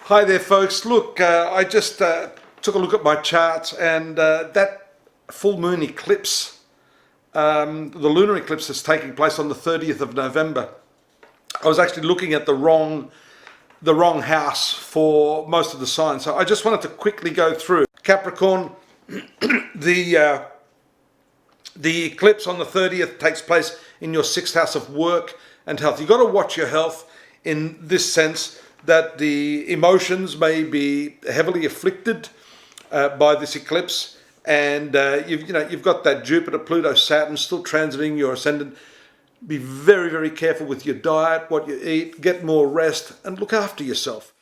Hi there folks, look, I just took a look at my charts and that full moon eclipse, the lunar eclipse that's taking place on the 30th of November, I was actually looking at the wrong house for most of the signs. So I just wanted to quickly go through. Capricorn, the eclipse on the 30th takes place in your 6th house of work and health. You've got to watch your health in this sense that the emotions may be heavily afflicted by this eclipse, and you've got that Jupiter, Pluto, Saturn still transiting your ascendant. Be very, very careful with your diet, what you eat, get more rest, and look after yourself.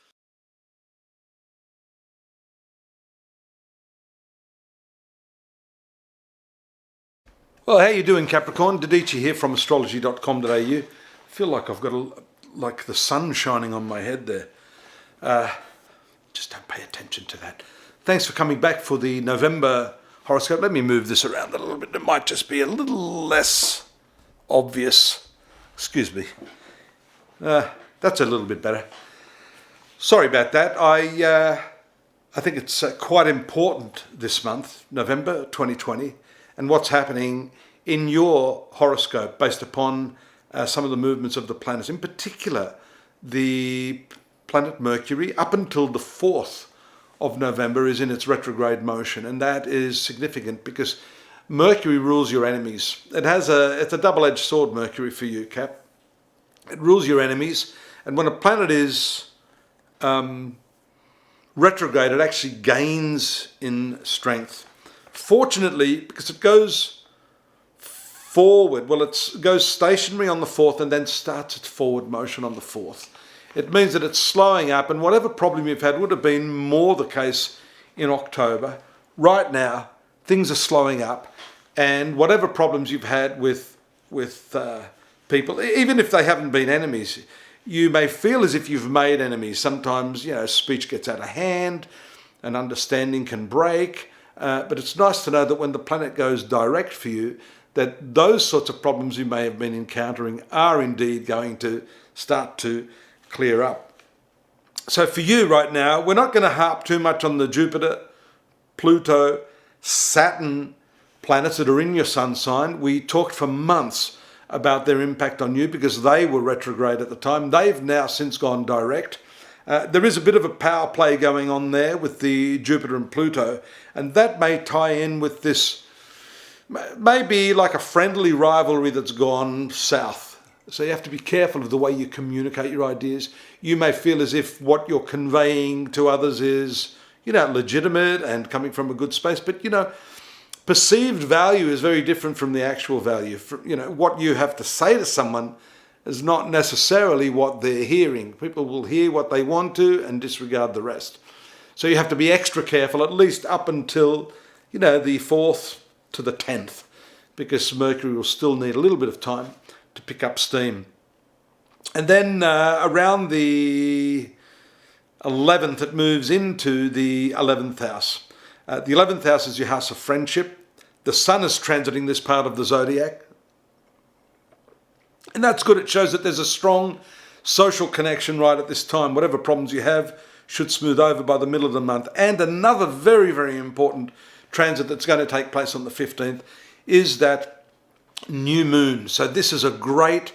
Well, how you doing, Capricorn? Dadhichi here from astrology.com.au. I feel like I've got like the sun shining on my head there. Just don't pay attention to that. Thanks for coming back for the November horoscope. Let me move this around a little bit. It might just be a little less obvious. Excuse me. That's a little bit better. Sorry about that. I think it's quite important this month, November 2020, and what's happening in your horoscope based upon some of the movements of the planets, in particular the planet Mercury up until the 4th of November is in its retrograde motion, and that is significant because Mercury rules your enemies. It's a double-edged sword, Mercury, for you, Cap. It rules your enemies, and when a planet is retrograde, it actually gains in strength. Fortunately, because it goes forward, well, it goes stationary on the 4th and then starts its forward motion on the 4th. It means that it's slowing up, and whatever problem you've had would have been more the case in October. Right now, things are slowing up, and whatever problems you've had with people, even if they haven't been enemies, you may feel as if you've made enemies. Sometimes, speech gets out of hand, and understanding can break, but it's nice to know that when the planet goes direct for you, that those sorts of problems you may have been encountering are indeed going to start to clear up. So for you right now, we're not going to harp too much on the Jupiter, Pluto, Saturn planets that are in your sun sign. We talked for months about their impact on you because they were retrograde at the time. They've now since gone direct. There is a bit of a power play going on there with the Jupiter and Pluto, and that may tie in with this, maybe like a friendly rivalry that's gone south. So you have to be careful of the way you communicate your ideas. You may feel as if what you're conveying to others is, legitimate and coming from a good space, but, perceived value is very different from the actual value. What you have to say to someone is not necessarily what they're hearing. People will hear what they want to and disregard the rest. So you have to be extra careful, at least up until, the 4th to the 10th, because Mercury will still need a little bit of time to pick up steam. And then around the 11th, it moves into the 11th house. The 11th house is your house of friendship. The sun is transiting this part of the zodiac. And that's good. It shows that there's a strong social connection right at this time. Whatever problems you have should smooth over by the middle of the month. And another very, very important transit that's going to take place on the 15th is that new moon. So this is a great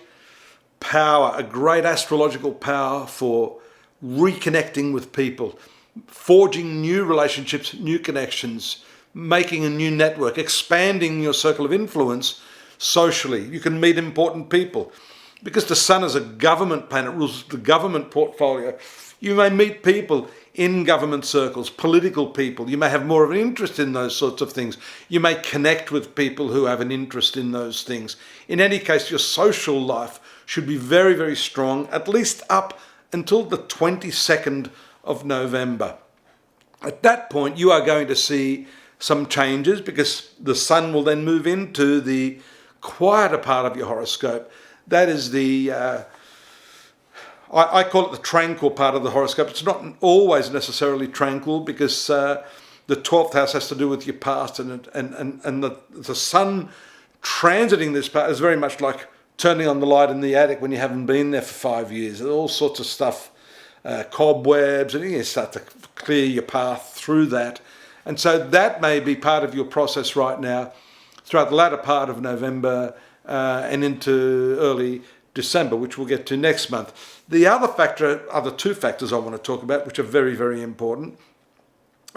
power, a great astrological power for reconnecting with people, forging new relationships, new connections, making a new network, expanding your circle of influence socially. You can meet important people. Because the sun is a government planet, rules the government portfolio, you may meet people in government circles, political people. You may have more of an interest in those sorts of things. You may connect with people who have an interest in those things. In any case, your social life should be very, very strong, at least up until the 22nd of November. At that point, you are going to see some changes because the sun will then move into the quieter part of your horoscope. That is the I call it the tranquil part of the horoscope. It's not always necessarily tranquil because the 12th house has to do with your past, and the sun transiting this part is very much like turning on the light in the attic when you haven't been there for 5 years. All sorts of stuff cobwebs, and you start to clear your path through that. And so that may be part of your process right now throughout the latter part of November and into early December, which we'll get to next month. The other two factors I want to talk about, which are very, very important.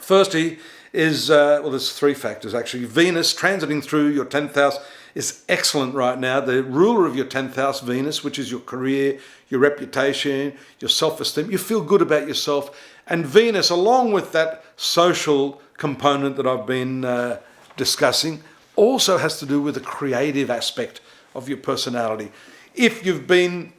Firstly is, there's three factors actually. Venus transiting through your 10th house is excellent right now. The ruler of your 10th house, Venus, which is your career, your reputation, your self-esteem, you feel good about yourself. And Venus, along with that social component that I've been discussing, also has to do with the creative aspect of your personality. If you've been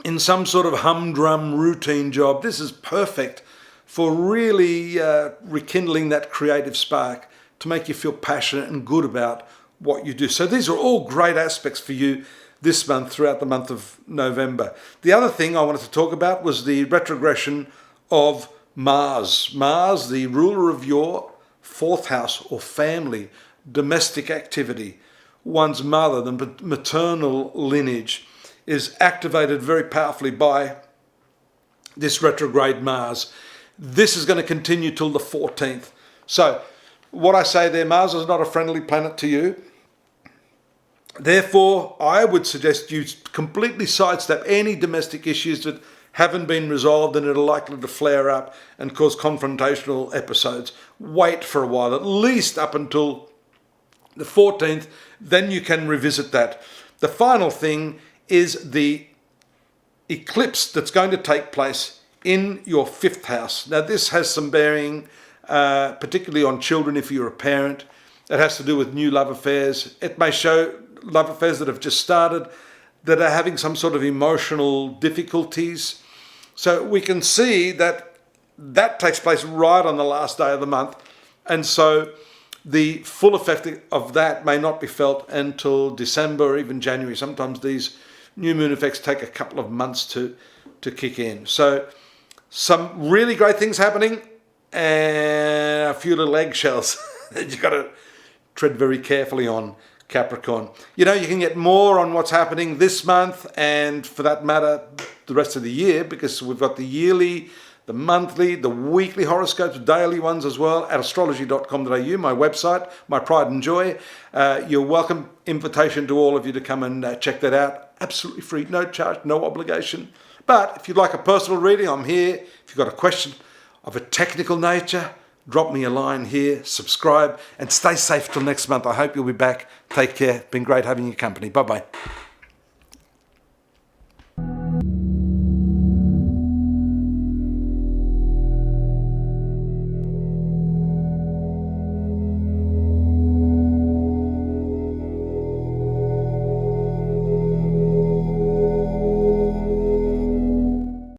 in some sort of humdrum routine job, this is perfect for really rekindling that creative spark to make you feel passionate and good about what you do. So these are all great aspects for you this month, throughout the month of November. The other thing I wanted to talk about was the retrogression of Mars. Mars, the ruler of your 4th house or family, domestic activity, one's mother, the maternal lineage, is activated very powerfully by this retrograde Mars. This is going to continue till the 14th. So what I say there, Mars is not a friendly planet to you. Therefore, I would suggest you completely sidestep any domestic issues that haven't been resolved and are likely to flare up and cause confrontational episodes. Wait for a while, at least up until the 14th, then you can revisit that. The final thing is the eclipse that's going to take place in your 5th house. Now this has some bearing, particularly on children if you're a parent. It has to do with new love affairs. It may show love affairs that have just started, that are having some sort of emotional difficulties. So we can see that that takes place right on the last day of the month. And so the full effect of that may not be felt until December or even January. Sometimes these new moon effects take a couple of months to kick in. So some really great things happening and a few little eggshells that you've got to tread very carefully on, Capricorn. You know, you can get more on what's happening this month and for that matter, the rest of the year, because we've got the yearly, the monthly, the weekly horoscopes, daily ones as well at astrology.com.au, my website, my pride and joy. You're welcome. Invitation to all of you to come and check that out. Absolutely free, no charge, no obligation. But if you'd like a personal reading, I'm here. If you've got a question of a technical nature, drop me a line here, subscribe, and stay safe till next month. I hope you'll be back. Take care. Been great having your company. Bye-bye.